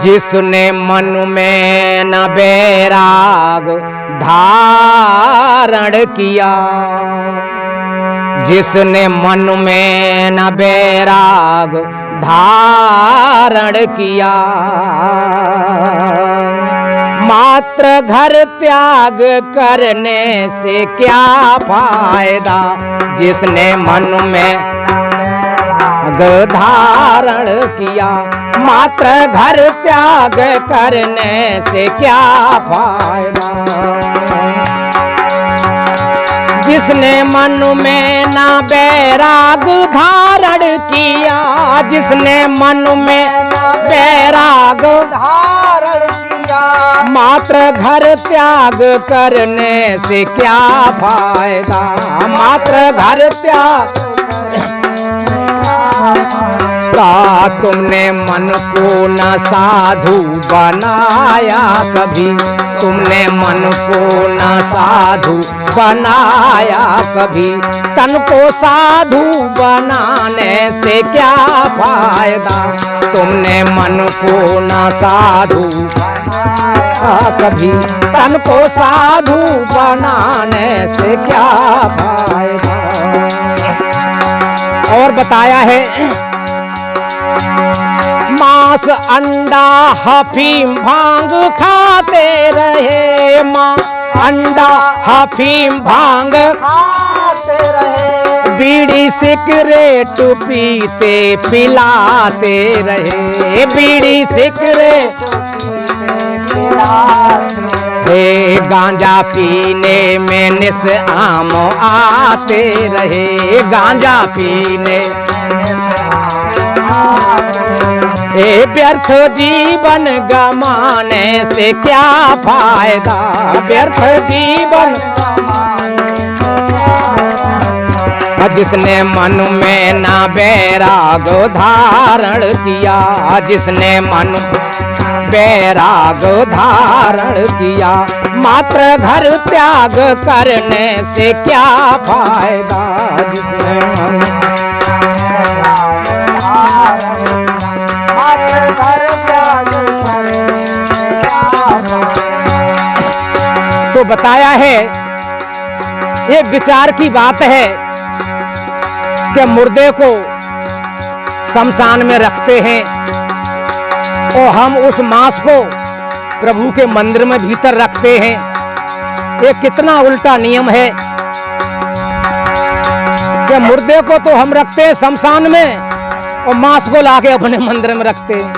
जिसने मन में न बैराग धारण किया, जिसने मन में न बैराग धारण किया, मात्र घर त्याग करने से क्या फायदा। जिसने मन में धारण किया, मात्र घर त्याग करने से क्या फायदा। जिसने मन में ना बैराग धारण किया, जिसने मन में बैराग धारण किया, मात्र घर त्याग करने से क्या फायदा। मात्र घर त्याग का तुमने मन को न साधु बनाया कभी, तुमने मन को न साधु बनाया कभी। तन को साधु बनाने से क्या फायदा। तुमने मन को न साधु बनाया कभी, तन को साधु बनाने से क्या फायदा। और बताया है मांस अंडा हफीम भांग खाते रहे, मां अंडा हफीम भांग खाते रहे, बीड़ी सिगरेट पीते पिलाते रहे, बीड़ी सिगरेट हे गांजा पीने में निस आम आते रहे, गांजा पीने ए व्यर्थ जीवन गमाने से क्या फायदा। व्यर्थ जीवन जिसने मन में ना बैराग धारण किया, जिसने मन बैराग धारण किया, मात्र घर त्याग करने से क्या फायदा। जिसने तो बताया है, ये विचार की बात है कि मुर्दे को शमशान में रखते हैं और हम उस मांस को प्रभु के मंदिर में भीतर रखते हैं। ये कितना उल्टा नियम है कि मुर्दे को तो हम रखते हैं शमशान में और मांस को लाके अपने मंदिर में रखते हैं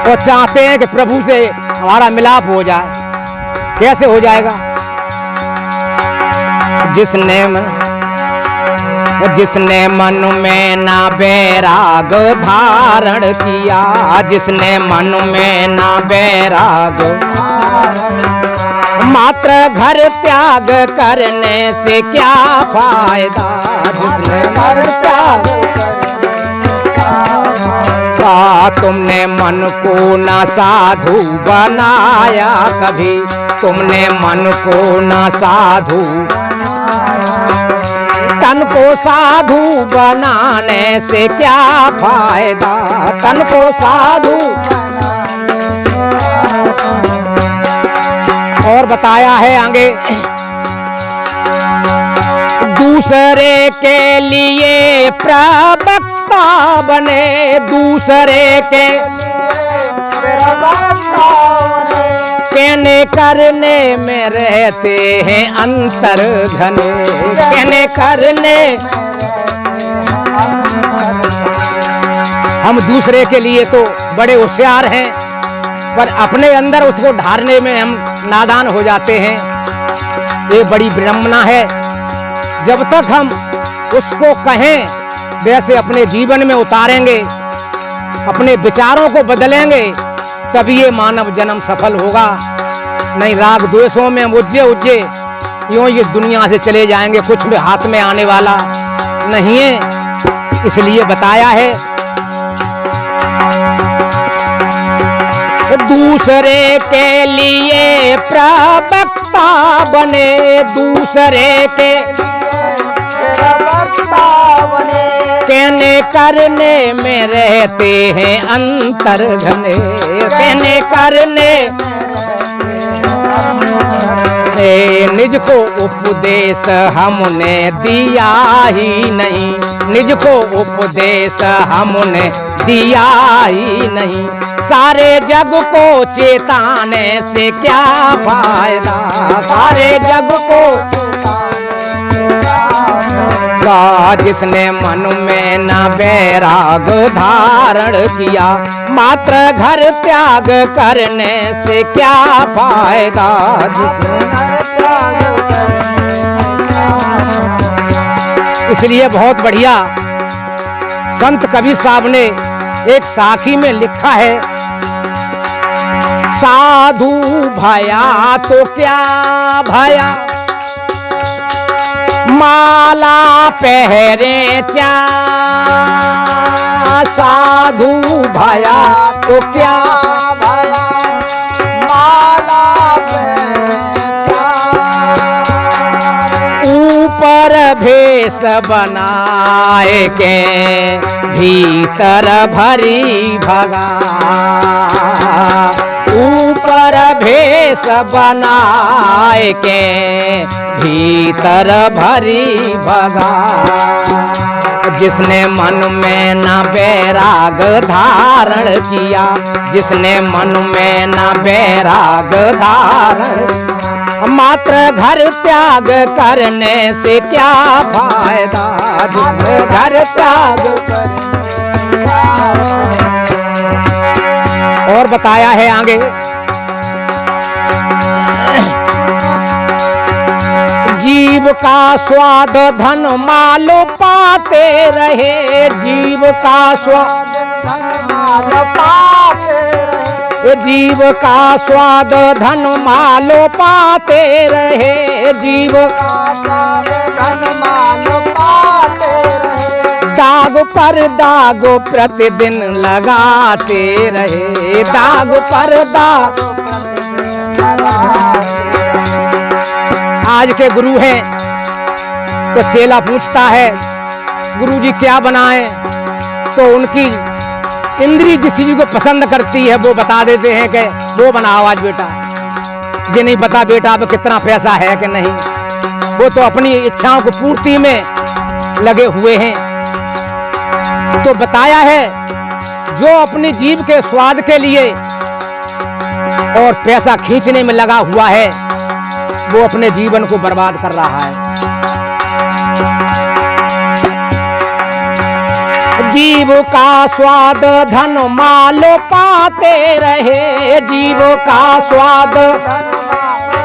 और चाहते हैं कि प्रभु से हमारा मिलाप हो जाए। कैसे हो जाएगा। जिसने मन में ना बैराग धारण किया, जिसने मन में ना बैराग, मात्र घर त्याग करने से क्या फायदा। जिसने घर त्याग का तुमने मन को न साधु बनाया कभी, तुमने मन को न साधु, तन को साधु बनाने से क्या फायदा। तन को साधु और बताया है आगे, दूसरे के लिए प्रवक्ता बने, दूसरे के कहने करने में रहते हैं अंतर घने, कहने करने। हम दूसरे के लिए तो बड़े होशियार हैं, पर अपने अंदर उसको ढारने में हम नादान हो जाते हैं। ये बड़ी विडंबना है। जब तक हम उसको कहें वैसे अपने जीवन में उतारेंगे, अपने विचारों को बदलेंगे, तभी ये मानव जन्म सफल होगा। नहीं राग द्वेषों में हम उज्जे यूं ये दुनिया से चले जाएंगे, कुछ भी हाथ में आने वाला नहीं है। इसलिए बताया है, दूसरे के लिए प्रवक्ता बने, दूसरे के कहने करने में रहते हैं अंतर घने, कहने करने निज को उपदेश हमने दिया ही नहीं, निज को उपदेश हमने दिया ही नहीं। सारे जग को चेताने से क्या फायदा, सारे जग को जिसने मन में न वैराग धारण किया, मात्र घर त्याग करने से क्या फायदा। इसलिए बहुत बढ़िया संत कबीर साहब ने एक साखी में लिखा है, साधु भया तो क्या भया, माला पहरे क्या, साधु भया तो क्या भया, माला पहरे क्या। ऊपर भेष बनाए के भीतर भरी भगा, ऊपर भेष बनाए के भीतर भरी भगा। जिसने मन में न वैराग धारण किया, जिसने मन में न वैराग धारण, मात्र घर त्याग करने से क्या फायदा। घर त्याग और बताया है आगे, जीव का स्वाद धन मालो पाते रहे, जीव का स्वाद धन मालो पाते रहे, जीव का स्वाद धन मालो पाते रहे, जीव का स्वाद धन मालो पाते रहे। दाग पर दाग प्रतिदिन लगाते रहे, दाग पर दाग। आज के गुरु हैं तो चेला पूछता है गुरुजी क्या बनाएं, तो उनकी इंद्री जिस चीज को पसंद करती है वो बता देते हैं कि वो बनाओ आज बेटा। ये नहीं पता बेटा अब कितना पैसा है कि नहीं, वो तो अपनी इच्छाओं को पूर्ति में लगे हुए हैं। तो बताया है जो अपनी जीभ के स्वाद के लिए और पैसा खींचने में लगा हुआ है वो अपने जीवन को बर्बाद कर रहा है। जीव का स्वाद धन मालो पाते रहे, जीव का स्वाद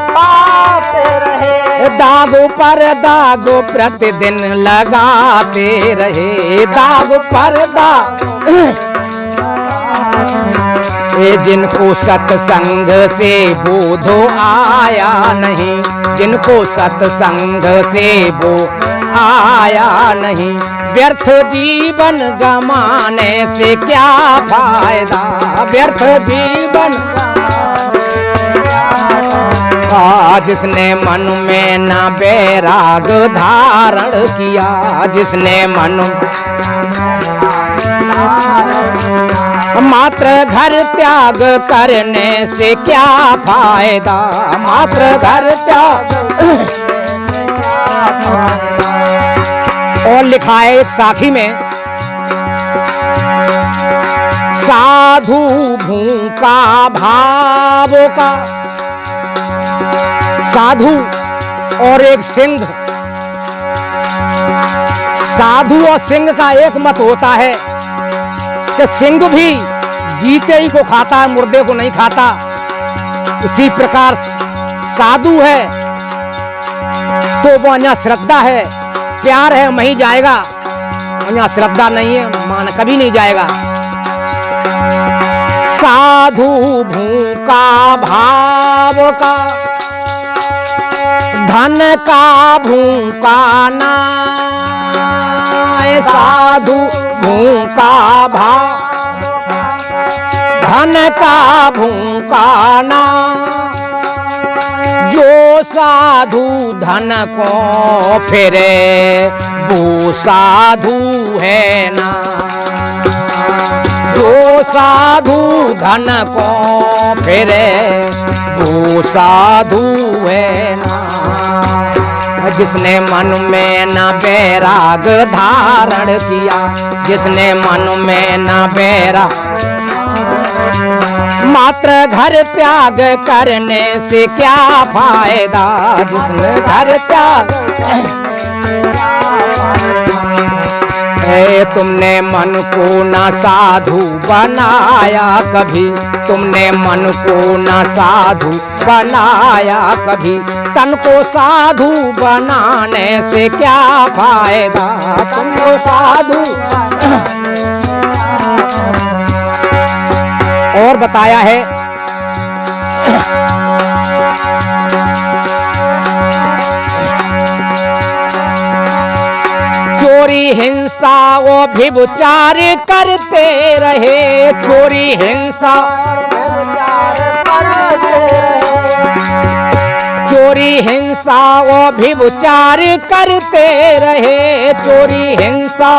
पाते रहे, दाग पर दाग प्रतिदिन लगाते रहे, दाग पर दाग। जिनको सत्संग से बोधो आया नहीं, जिनको सत्संग से वो आया नहीं, व्यर्थ जीवन गमाने से क्या फायदा, व्यर्थ जीवन। जिसने मन में न वैराग धारण किया, जिसने मन मात्र घर त्याग करने से क्या फायदा, मात्र घर त्याग। और लिखा है एक साखी में, साधु भूखा भाव का, साधु और एक सिंह। साधु और सिंह का एक मत होता है कि सिंह भी जीते ही को खाता है, मुर्दे को नहीं खाता। इसी प्रकार साधु है तो वो अन्य श्रद्धा है, प्यार है वहीं जाएगा, अन्य श्रद्धा नहीं है मान कभी नहीं जाएगा। साधु भूखा भाव का, धन का भूखा ना, साधु भूखा भाव, धन का भूखा ना, जो साधु धन को फेरे वो साधु है ना। जो साधु धन को फेरे वो साधु है ना। जिसने मन में न बैराग धारण किया, जिसने मन में न बैराग, मात्र घर त्याग करने से क्या फायदा। जिसने घर त्याग, तुमने मन को न साधु बनाया कभी, तुमने मन को न साधु बनाया कभी। तन को साधु बनाने से क्या फायदा। तन को साधु और बताया है चोरी हिंसा वो व्यभिचार करते रहे। चोरी हिंसा चोरी हिंसा वो व्यभिचार करते रहे। चोरी हिंसा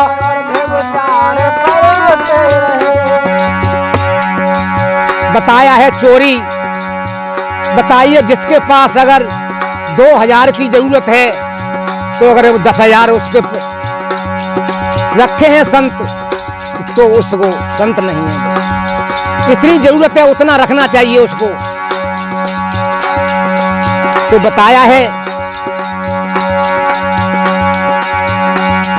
बताया है चोरी। बताइए जिसके पास अगर 2000 की जरूरत है तो अगर 10,000 उसके रखे हैं संत तो उसको संत नहीं है। जितनी जरूरत है उतना रखना चाहिए उसको। तो बताया है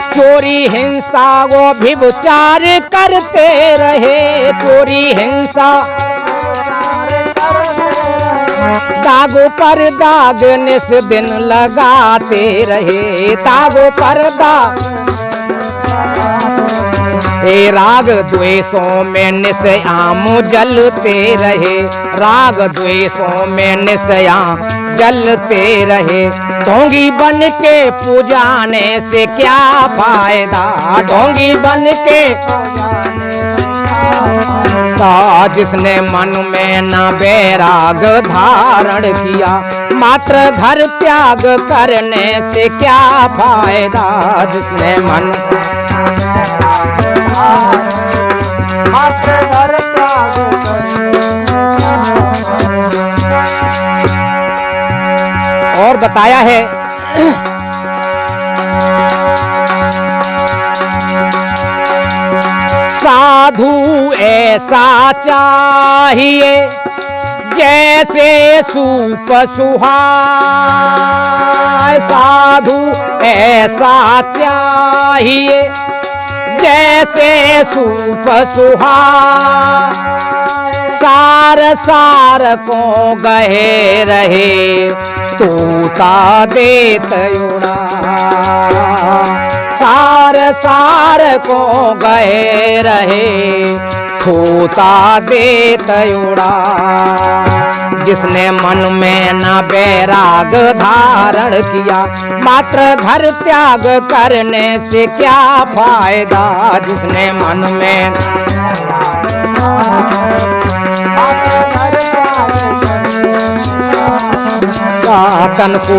चोरी हिंसा वो व्यभिचार करते रहे। चोरी हिंसा दागों पर दाग निस दिन लगाते रहे। दागों पर दाग राग द्वेषों में निश्याम जलते रहे। राग द्वेषों में निश्याम जलते रहे। ढोंगी बन के पूजाने से क्या फायदा। ढोंगी बन के जिसने मन में न बैराग धारण किया, मात्र घर त्याग करने से क्या फायदा। जिसने मन मात्र घर त्याग और बताया है साधु ऐसा चाहिए जैसे सूप सुहाए। साधु ऐसा चाहिए जैसे सूप सुहाए। सार सार को गहे रहे तोता देत उड़ा। सार सार को गए रहे तोता देत उड़ा। जिसने मन में न बैराग धारण किया, मात्र घर त्याग करने से क्या फायदा। जिसने मन में तन को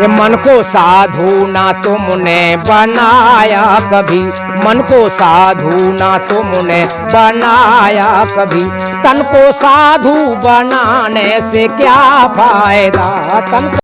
मन को साधु ना तुमने बनाया कभी। मन को साधु ना तुमने बनाया कभी। तन को साधु बनाने से क्या फायदा। तन